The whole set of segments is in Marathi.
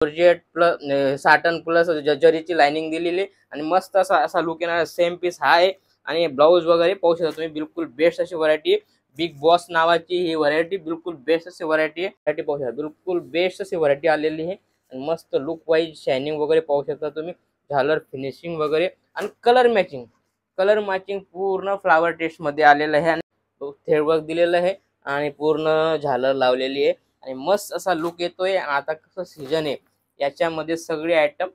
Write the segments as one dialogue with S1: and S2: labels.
S1: जॉर्जेट प्लस साटन प्लस जरीची लाइनिंग दिलेली आणि मस्त असा लुक येणार। सेम पीस हा आहे आणि ब्लाऊज वगैरे पाहू शकता तुम्ही, बिलकुल बेस्ट अशी व्हरायटी। बिग बॉस नावाची ही व्हरायटी बिलकुल बेस्ट अशी व्हरायटी आहे। व्हरायटी पाहू शकता, बिलकुल बेस्ट अशी व्हरायटी आलेली आहे आणि मस्त लुक वाईज शायनिंग वगैरे पाहू शकता तुम्ही, झालर फिनिशिंग वगैरे आणि कलर मॅचिंग पूर्ण फ्लावर टेस्ट मध्ये आलेलं आहे आणि थ्रेडवर्क दिलेलं आहे आणि पूर्ण झालर लावलेली आहे आणि मस्त असा लुक येतोय। आता कसं सीजन आहे, याच्यामध्ये सगळे आयटम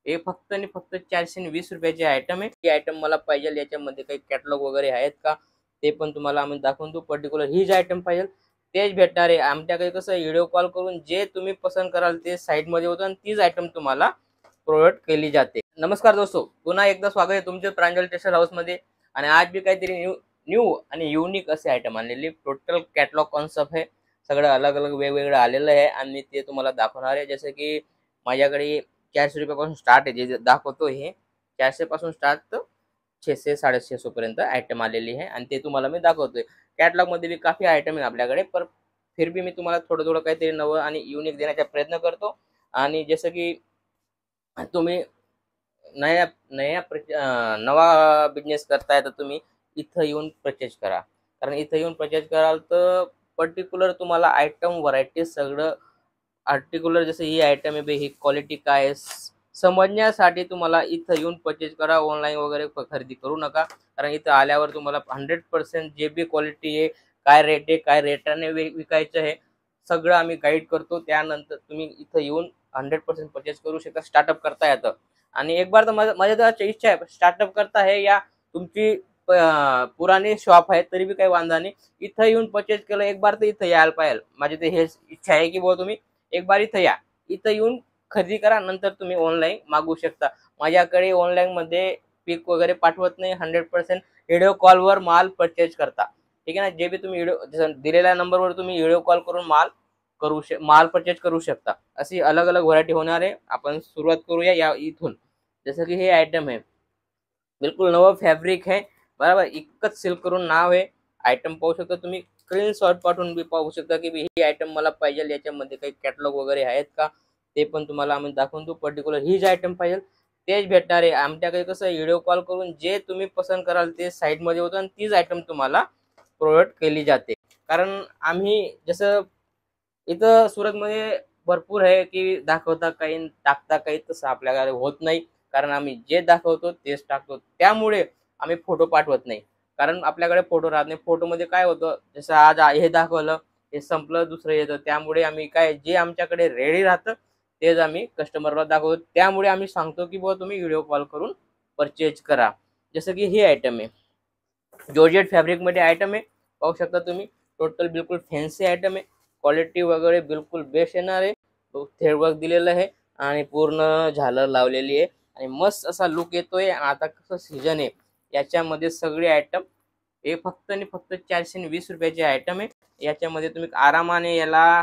S1: हे फक्त आणि फक्त 420 रुपयाचे आयटम आहे। हे आयटम मला पाहिजे, याच्यामध्ये काही कॅटलॉग वगैरे आहेत का ते पण तुम्हाला आम्ही दाखवून देऊ। पर्टिक्युलर ही जे आयटम पाहिजे तेच भेटणार आहे आमच्याकडे। कसं व्हिडिओ कॉल करून जे तुम्ही पसंत कराल ते साईड मध्ये होतं आणि तीच आयटम तुम्हाला प्रोव्हाइड केली जाते। नमस्कार दोस्तों, पुन्हा एकदा स्वागत आहे तुमचे प्रांजल टेक्सटाईल हाऊस मध्ये। आणि आज भी काहीतरी न्यू आणि युनिक असे आयटम आणलेले, टोटल कॅटलॉग कॉन्सेप्ट आहे, सगळं अलग अलग वेगवेगळं आलेलं आहे आणि ते तुम्हाला दाखवणार आहे। जसं की माझ्याकडे 400 रुपयापासून स्टार्ट आहे, जे दाखवतो हे 400 पासून स्टार्ट तर 600 650 पर्यंत आयटम आलेली आहे आणि ते तुम्हाला मी दाखवतोय। कॅटलॉग मध्ये भी काफी आयटम आहे आपल्याकडे, पर फिर भी मी तुम्हाला थोडं थोडं काहीतरी नवं आणि युनिक देण्याचा प्रयत्न करतो। आणि जसं की तुम्ही नवा बिझनेस करताय तर तुम्ही इथं येऊन परचेज करा, कारण इथं येऊन परचेज कराल तर पर्टिक्युलर तुम्हाला आयटम व्हरायटी सगळं आर्टिक्युलर, जसं ही आयटम आहे ही क्वालिटी काय आहे समजण्यासाठी तुम्हाला इथं येऊन परचेज करा। ऑनलाईन वगैरे खरेदी करू नका, कारण इथं आल्यावर तुम्हाला 100% जे बी क्वालिटी आहे, काय रेट आहे, काय रेटाने विकायचं आहे, सगळं आम्ही गाईड करतो। त्यानंतर तुम्ही इथं येऊन 100% परचेज करू शकता, स्टार्टअप करता येतं। आणि एक बार तर माझ्या तर इच्छा आहे स्टार्टअप करता है या तुमची पुराणी शॉप आहे तरी भी काही वांधा नाही, इथं येऊन परचेज केलं एक बार तर इथं यायला पाहिजे। माझी तर हेच इच्छा आहे की बुवा तुम्ही एक बार इथं या, इथं येऊन खरेदी करा, नंतर तुम्ही ऑनलाईन मागवू शकता। माझ्याकडे ऑनलाईन मध्ये पिक वगैरे पाठवत नाही, 100% व्हिडिओ कॉलवर माल परचेज करता, ठीक आहे ना। जे भी तुम्ही व्हिडिओ दिलेल्या नंबरवर तुम्ही व्हिडिओ कॉल करून माल परचेज करू शकता। अशी अलग अलग व्हरायटी होणार आहे। आपण सुरुवात करूया या इथून। जसं की हे आयटम आहे, बिलकुल नवं फॅब्रिक आहे बरोबर, एकच सिल्क करून नाव आहे। आयटम पाहू शकता तुम्ही, स्क्रीनशॉट पाठवून बी पाहू शकता की ही आयटम मला पाहिजे, याच्यामध्ये काही कॅटलॉग वगैरे आहेत का ते पण तुम्हाला आम्ही दाखवून देऊ। पर्टिक्युलर ही जे आयटम पाहिजे तेच भेटणार आहे आमच्याकडे। कसं व्हिडिओ कॉल करून जे तुम्ही पसंत कराल ते साईड मध्ये होतं आणि तीच आयटम तुम्हाला प्रोव्हाइड केली जाते। कारण आम्ही जसं इथं सुरतमध्ये भरपूर आहे की दाखवता काही टाकता काही, तसं आपल्याकडे होत नाही, कारण आम्ही जे दाखवतो तेच टाकतो। त्यामुळे आम्ही फोटो पाठवत नाही, कारण आपल्याकडे फोटो राहत नाही। फोटोमध्ये काय होतं, जसं आज हे दाखवलं हे संपलं दुसरं येतं, त्यामुळे आम्ही काय जे आमच्याकडे रेडी राहतं तेच आम्ही कस्टमरला दाखवतो। त्यामुळे आम्ही सांगतो की बुवा तुम्ही व्हिडिओ कॉल करून परचेज करा। जसं की हे आयटम आहे, जॉर्जेट फॅब्रिक मध्ये आयटम आहे, पाहू शकता तुम्ही, टोटल बिलकुल फॅन्सी आयटम आहे, क्वालिटी वगैरे बिलकुल बेस्ट येणार आहे। थ्रेडवर्क दिलेलं आहे आणि पूर्ण झालर लावलेली आहे आणि मस्त असा लुक येतोय। आता कसं सीजन आहे, याच्यामध्ये सगळे आयटम हे फक्त आणि फक्त 420 रुपयाचे आयटम आहे। याच्यामध्ये तुम्ही आरामाने याला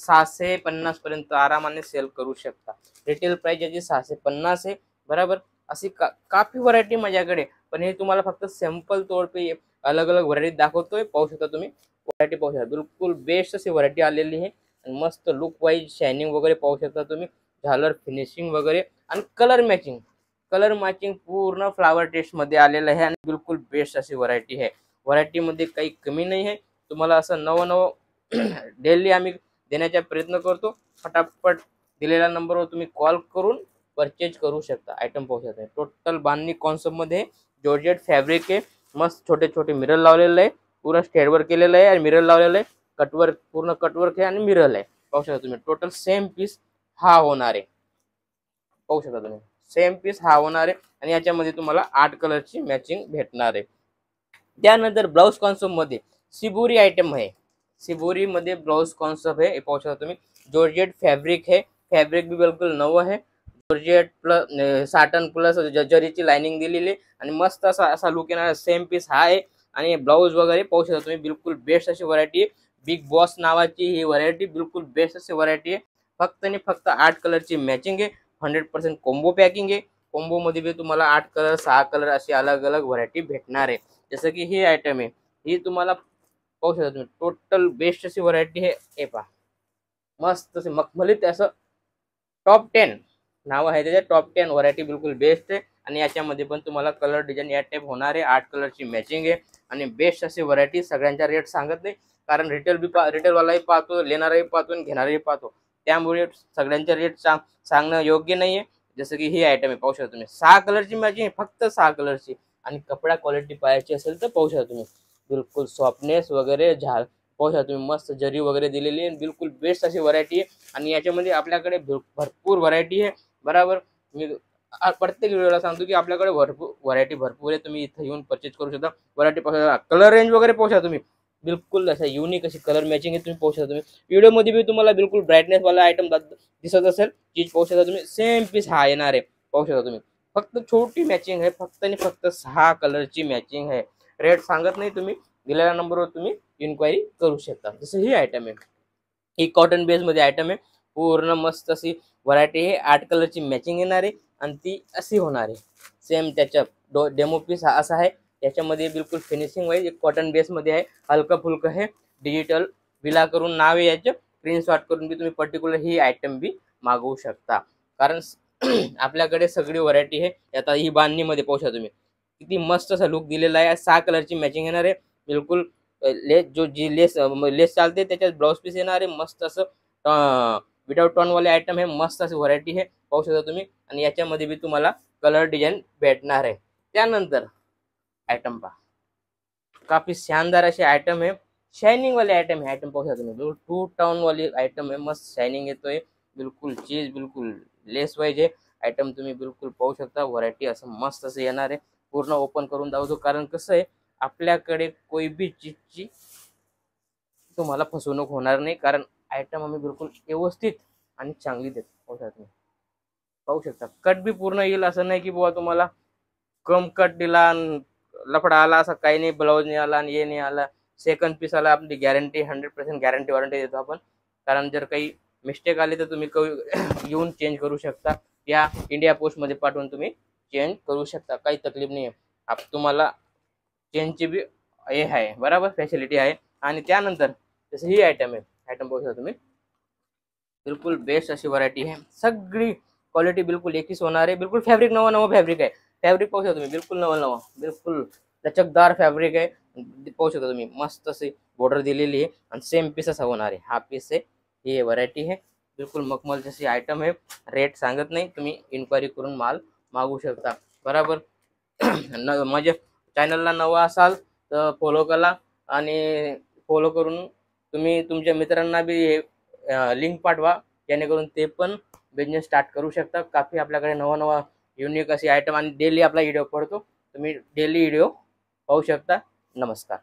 S1: 650 पर्यंत आरामाने सेल करू शकता। रिटेल प्राइस याची 650 आहे बरोबर। अशी काफी व्हरायटी माझ्याकडे, पण हे तुम्हाला फक्त सॅम्पल तौर पे अलग अलग व्हरायटी दाखवतोय। पाहू शकता तुम्ही व्हरायटी, पाहू शकता बिलकुल बेस्ट अशी व्हरायटी आलेली आहे आणि मस्त लुक वाईज शायनिंग वगैरे पाहू शकता तुम्ही, झालर फिनिशिंग वगैरे आणि कलर मॅचिंग पूर्ण फ्लावर टेस्ट मध्ये आलेलं आहे आणि बिलकुल बेस्ट अशी व्हरायटी आहे। व्हरायटी मध्ये काही कमी नाही आहे, तुम्हाला असं नवं डेली आम्ही देण्याचा प्रयत्न करतो। फटाफट दिलेल्या नंबरवर तुम्ही कॉल करून परचेज करू शकता। आयटम पाहू शकता, टोटल बांधणी कॉन्सेप्ट मध्ये जॉर्जेट फॅब्रिक आहे, मस्त छोटे छोटे मिरर लावलेलं आहे, पूर्ण स्टेडवर्क केलेलं आहे आणि मिरर लावलेलं आहे, कटवर्क पूर्ण कटवर्क आहे आणि मिरर आहे। पाहू शकता तुम्ही टोटल सेम पीस हा होणार आहे, पाहू शकता तुम्ही सेम पीस हा होणार आहे आणि याच्यामध्ये तुम्हाला 8 कलरची मॅचिंग भेटणार आहे। त्यानंतर ब्लाउज कॉन्सेप्ट मध्ये शिबोरी आयटम आहे, शिबोरी मध्ये ब्लाउज कॉन्सेप्ट आहे, पाहू शकता तुम्ही, जॉर्जेट फॅब्रिक है, फॅब्रिक भी बिलकुल नवं है, जॉर्जेट प्लस साटन प्लस जरीची लाइनिंग दिलेली आणि मस्त असा लुक येणार। सेम पीस हा आहे आणि ब्लाऊज वगैरे पाहू शकता तुम्ही, बिलकुल बेस्ट अशी व्हरायटी आहे। बिग बॉस नावाची ही व्हरायटी बिलकुल बेस्ट अशी व्हरायटी आहे। फक्त आणि फक्त 8 कलरची मॅचिंग आहे, 100% कॉम्बो पॅकिंग आहे। कॉम्बो मध्ये भी तुम्हाला 8 कलर 6 कलर अशी अलग अलग व्हरायटी भेटणार आहे। जसं की ही आयटम आहे, ही तुम्हाला पाहू शकता तुम्ही, टोटल बेस्ट अशी व्हरायटी आहे। हे पहा मस्त असे मखमलीत असं टॉप 10 नाव आहे त्याचे, टॉप 10 व्हरायटी बिलकुल बेस्ट आहे. आणि याच्यामध्ये पण तुम्हाला कलर डिझाईन या टाईप होणार आहे, 8 कलरची मॅचिंग आहे आणि बेस्ट अशी व्हरायटी. सगळ्यांचा रेट सांगत नाही, कारण रिटेलवालाही पाहतो, लेणाराही पाहतो आणि घेणारही पाहतो, त्यामुळे सगळ्यांचे रेट सांगणं योग्य नाही आहे. जसं की ही आयटम आहे, पाहू शकता तुम्ही 6 कलरची मॅचिंग, फक्त 6 कलरची. आणि कपडा क्वालिटी पाहायची असेल तर पाहू शकता तुम्ही, बिलकुल सॉफ्टनेस वगैरे पाहू शकता तुम्ही, मस्त जरी वगैरे दिलेली आहे, बिलकुल बेस्ट अशी व्हरायटी आहे. आणि याच्यामध्ये आपल्याकडे भरपूर व्हरायटी आहे. बरोबर, मी प्रत्येक व्हिडिओला सांगतो की आपल्याकडे भरपूर भरपूर आहे. तुम्ही इथे येऊन परचेस करू शकता. व्हरायटी पाहू शकता, कलर रेंज वगैरे पाहू शकता तुम्ही, बिलकुल असं युनिक अशी कलर मॅचिंग आहे. तुम्ही पाहू शकता तुम्ही व्हिडिओमध्ये बी तुम्हाला बिलकुल ब्राईटनेस वाला आयटम दिसत असेल, चीज पाहू शकता तुम्ही, सेम पीस हा येणार आहे. पाहू शकता तुम्ही, फक्त छोटी मॅचिंग आहे, फक्त आणि फक्त 6 कलरची मॅचिंग आहे. रेट सांगत नाही, तुम्ही दिलेल्या नंबरवर तुम्ही इन्क्वायरी करू शकता. जसं ही आयटम आहे, ही कॉटन बेसमध्ये आयटम आहे, पूर्ण मस्त अशी व्हरायटी आहे. 8 कलरची मॅचिंग येणार आहे आणि ती अशी होणार आहे. सेम त्याच्या डेमो पीस हा असा आहे, त्याच्यामध्ये बिलकुल फिनिशिंग वाईज एक कॉटन बेसमध्ये आहे, हलकं फुलकं आहे, डिजिटल विला करून नाव आहे याचं. स्क्रीनशॉट करून बी तुम्ही पर्टिक्युलर ही आयटम बी मागवू शकता. कारण आपल्याकडे सगळी व्हरायटी आहे. आता ही बांधणीमध्ये पाहू शकता तुम्ही, किती मस्त असा लुक दिलेला आहे. 6 कलरची मॅचिंग येणार आहे, बिलकुल जी लेस चालते त्याच्यात ब्लाउज पीस येणार आहे, मस्त असं विदाउट टॉनवाले आयटम आहे, मस्त अशी व्हरायटी आहे. पाहू शकता तुम्ही, आणि याच्यामध्ये बी तुम्हाला कलर डिझाईन भेटणार आहे. त्यानंतर आयटम पहा, काफी शानदार असे आयटम आहे, शायनिंग वाले आयटम आहे. आयटम पाहू शकता तुम्ही, बिलकुल 2 टोन वाली आयटम आहे, मस्त शायनिंग येतोय, बिलकुल चीज बिलकुल लेस वाईज आहे आयटम. तुम्ही बिलकुल पाहू शकता, व्हरायटी असं मस्त असं येणार आहे. पूर्ण ओपन करून दाखवतो, कारण कसं आहे आपल्याकडे कोई बी चीजची तुम्हाला फसवणूक होणार नाही, कारण आयटम आम्ही बिलकुल व्यवस्थित आणि चांगली देतो. पाहू शकता तुम्ही, पाहू शकता कट बी पूर्ण येईल, असं नाही की बुवा तुम्हाला कम कट दिला लफडा आला, असं काही नाही. ब्लाऊज नाही आला आणि हे नाही आला, सेकंड पीस आला, आपली गॅरंटी 100% गॅरंटी वॉरंटी देतो आपण. कारण जर काही मिस्टेक आली तर तुम्ही येऊन चेंज करू शकता, या इंडिया पोस्टमध्ये पाठवून तुम्ही चेंज करू शकता, काही तकलीफ नाही आहे. तुम्हाला चेंजची बी हे आहे, बरोबर फॅसिलिटी आहे. आणि त्यानंतर जसं ही आयटम आहे, आयटम पाहू शकता तुम्ही, बिलकुल बेस्ट अशी व्हरायटी आहे. सगळी क्वालिटी बिलकुल एकच होणार आहे. बिलकुल फॅब्रिक नवं फॅब्रिक आहे. फॅब्रिक पाहू शकता तुम्ही, बिलकुल नवं बिलकुल लचकदार फॅब्रिक आहे. पाहू शकता तुम्ही, मस्त अशी बॉर्डर दिलेली आहे आणि सेम पीस असा होणार आहे. हा पीस आहे, ही व्हरायटी आहे, बिलकुल मखमल जशी आयटम आहे. रेट सांगत नाही, तुम्ही इन्क्वायरी करून माल मागवू शकता. बरोबर, माझ्या चॅनलला नवा असाल तर फॉलो करा, आणि फॉलो करून तुम्ही तुमच्या मित्रांना बी लिंक पाठवा, जेणेकरून ते पण बिझनेस स्टार्ट करू शकता. काफी आपल्याकडे नवा युनिक अशी आयटम, आणि डेली आपला व्हिडिओ पडतो, तुम्ही डेली व्हिडिओ पाहू शकता. नमस्कार.